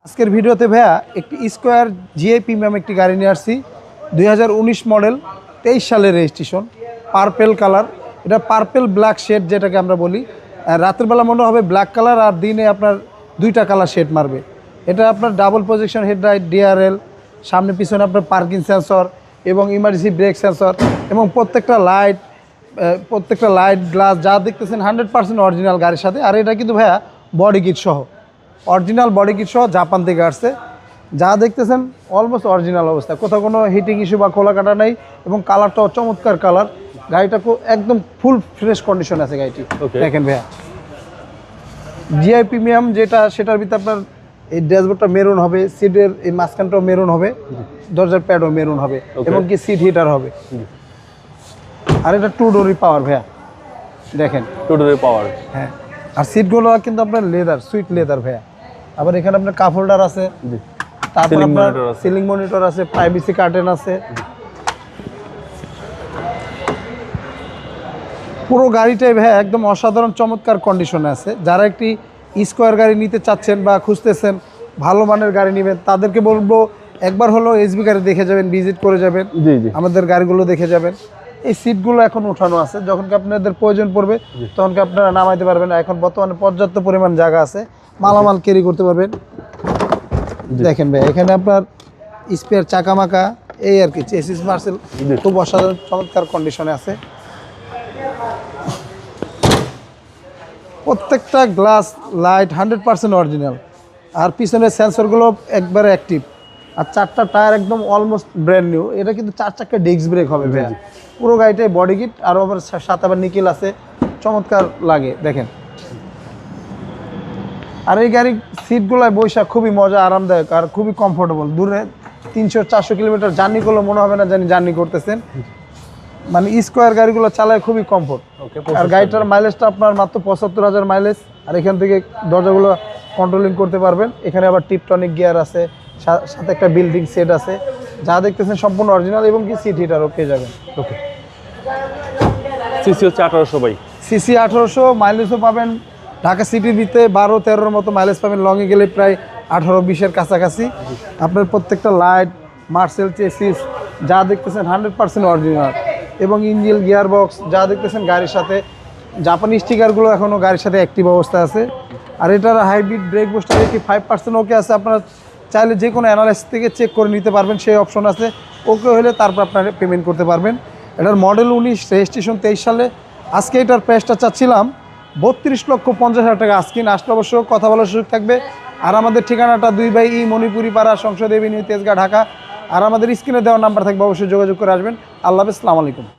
আজকের ভিডিওতে ভাইয়া একটি স্কোয়ার জিআই প্রিমিয়াম একটি গাড়ি নিয়ে আসছি 2019 মডেল 23 সালের রেজিস্ট্রেশন পার্পেল কালার। এটা পার্পেল ব্ল্যাক শেড যেটাকে আমরা বলি। রাতের বেলা মনে হবে ব্ল্যাক কালার আর দিনে আপনার দুইটা কালার শেড মারবে। এটা আপনার ডাবল প্রজেকশন হেডলাইট, ডিআরএল, সামনে পিছনে আপনার পার্কিং সেন্সর এবং ইমার্জেন্সি ব্রেক সেন্সর এবং প্রত্যেকটা লাইট গ্লাস যা দেখতেছেন 100% অরিজিনাল গাড়ির সাথে। আর এটা কিন্তু ভাইয়া বডি কিট সহ, অরিজিনাল বডি কিট সহ জাপান থেকে আসছে। যা দেখতেছেন অলমোস্ট অরিজিনাল অবস্থা, কোথাও কোনো হিটিং ইস্যু বা খোলা কাটা নেই এবং কালারটাও চমৎকার কালার। গাড়িটা একদম ফুল ফ্রেশ কন্ডিশন আছে গাড়িটি। দেখেন ভাইয়া জিআই প্রিমিয়াম যেটা, সেটার ভিতরে আপনার এই ড্যাশবোর্ডটা মেরুন হবে, সিটের এই মাঝখানটাও মেরুন হবে, দরজার প্যাডও মেরুন হবে এবং কি সিট হিটার হবে। আর এটা 2 ডোরই পাওয়ার ভাইয়া, দেখেন 2 ডোরের পাওয়ার। হ্যাঁ, আর সিটগুলো কিন্তু আপনার লেদার, সুইট লেদার ভাইয়া। আবার এখানে আপনার কাপ হোল্ডার আছে, তারপর আপনার সিলিং মনিটর আছে, প্রাইভেসি কার্টেন আছে। পুরো গাড়িটাই ভাইয়া একদম অসাধারণ চমৎকার কন্ডিশনে আছে। যারা একটি স্কোয়ার গাড়ি নিতে চাচ্ছেন বা খুঁজতেছেন, ভালো মানের গাড়ি নেবেন, তাদেরকে বলবো একবার হলো এসবি গাড়ি দেখে যাবেন, ভিজিট করে যাবেন, আমাদের গাড়িগুলো দেখে যাবেন। এই সিটগুলো এখন উঠানো আছে, যখন আপনাদের প্রয়োজন পড়বে তখন আপনারা নামাইতে পারবেন। এখন বর্তমানে পর্যাপ্ত পরিমাণ জায়গা আছে, মালামাল ক্যারি করতে পারবেন। দেখেন ভাই এখানে আপনার স্পেয়ার চাকা মাকা এই আর কি, চেসিস মার্সেল খুব অসাধারণ চমৎকার কন্ডিশনে আছে। প্রত্যেকটা গ্লাস লাইট 100% অরিজিনাল। আর পিছনের সেন্সরগুলো একবারে অ্যাক্টিভ। আর 4টা টায়ার একদম অলমোস্ট ব্র্যান্ড নিউ। এটা কিন্তু 4 চাকা ডিস্ক ব্রেক হবে ভাইয়া। পুরো গাড়িটাই বডি কিট, আর আবার সাথে আবার নিকেল আছে, চমৎকার লাগে দেখেন। আর এই গাড়ির সিটগুলোয় বৈশা খুবই মজা, আরামদায়ক আর খুবই কমফোর্টেবল। দূরে 300-400 কিলোমিটার জার্নি করলে মনে হবে না জার্নি করতেছেন। মানে স্কোয়ার গাড়িগুলো চালায় খুবই কমফোর্ট। আর গাড়িটার মাইলেজটা আপনার মাত্র 75,000 মাইলেজ। আর এখান থেকে দরজাগুলো কন্ট্রোলিং করতে পারবেন। এখানে আবার টিপটনিক গিয়ার আছে, সাথে একটা বিল্ডিং সেট আছে। যা দেখতেছেন সম্পূর্ণ অরিজিনাল এবং কি সিট হিটারও পেয়ে যাবেন। ওকে, সিসি হচ্ছে 1800 বাই, সিসি 1800, মাইলেজও পাবেন ঢাকা সিটির ভিতরে 12-13 মতো মাইলেজ পাবেন। লংয়ে গেলে প্রায় 18-20-এর কাছাকাছি। আপনার প্রত্যেকটা লাইট, মার্সেল চেসিস যা দেখতেছেন 100% অরিজিনাল এবং ইঞ্জিন, গিয়ার বক্স যা দেখতেছেন গাড়ির সাথে। জাপানি স্টিকারগুলো এখনও গাড়ির সাথে অ্যাক্টিভ অবস্থা আছে। আর এটার হাইব্রিড ব্রেক বুস্টার 85% ওকে আছে। আপনারা চাইলে যে কোনো অ্যানালাইসিস থেকে চেক করে নিতে পারবেন, সেই অপশন আছে। ওকে হলে তারপর আপনারা পেমেন্ট করতে পারবেন। এটার মডেল 19, রেজিস্ট্রেশন 23 সালে। আজকে এটার প্রাইসটা চাচ্ছিলাম 32,50,000 টাকা। আজকে আসলে অবশ্য কথা বলার সুযোগ থাকবে। আর আমাদের ঠিকানাটা 2 বাই ই মণিপুরি পাড়া, সংসদ এভিনিউ, তেজগাঁ, ঢাকা। আর আমাদের স্ক্রিনে দেওয়া নাম্বার থাকবে, অবশ্যই যোগাযোগ করে আসবেন। আল্লাহ হাফেজ, আসসালামু আলাইকুম।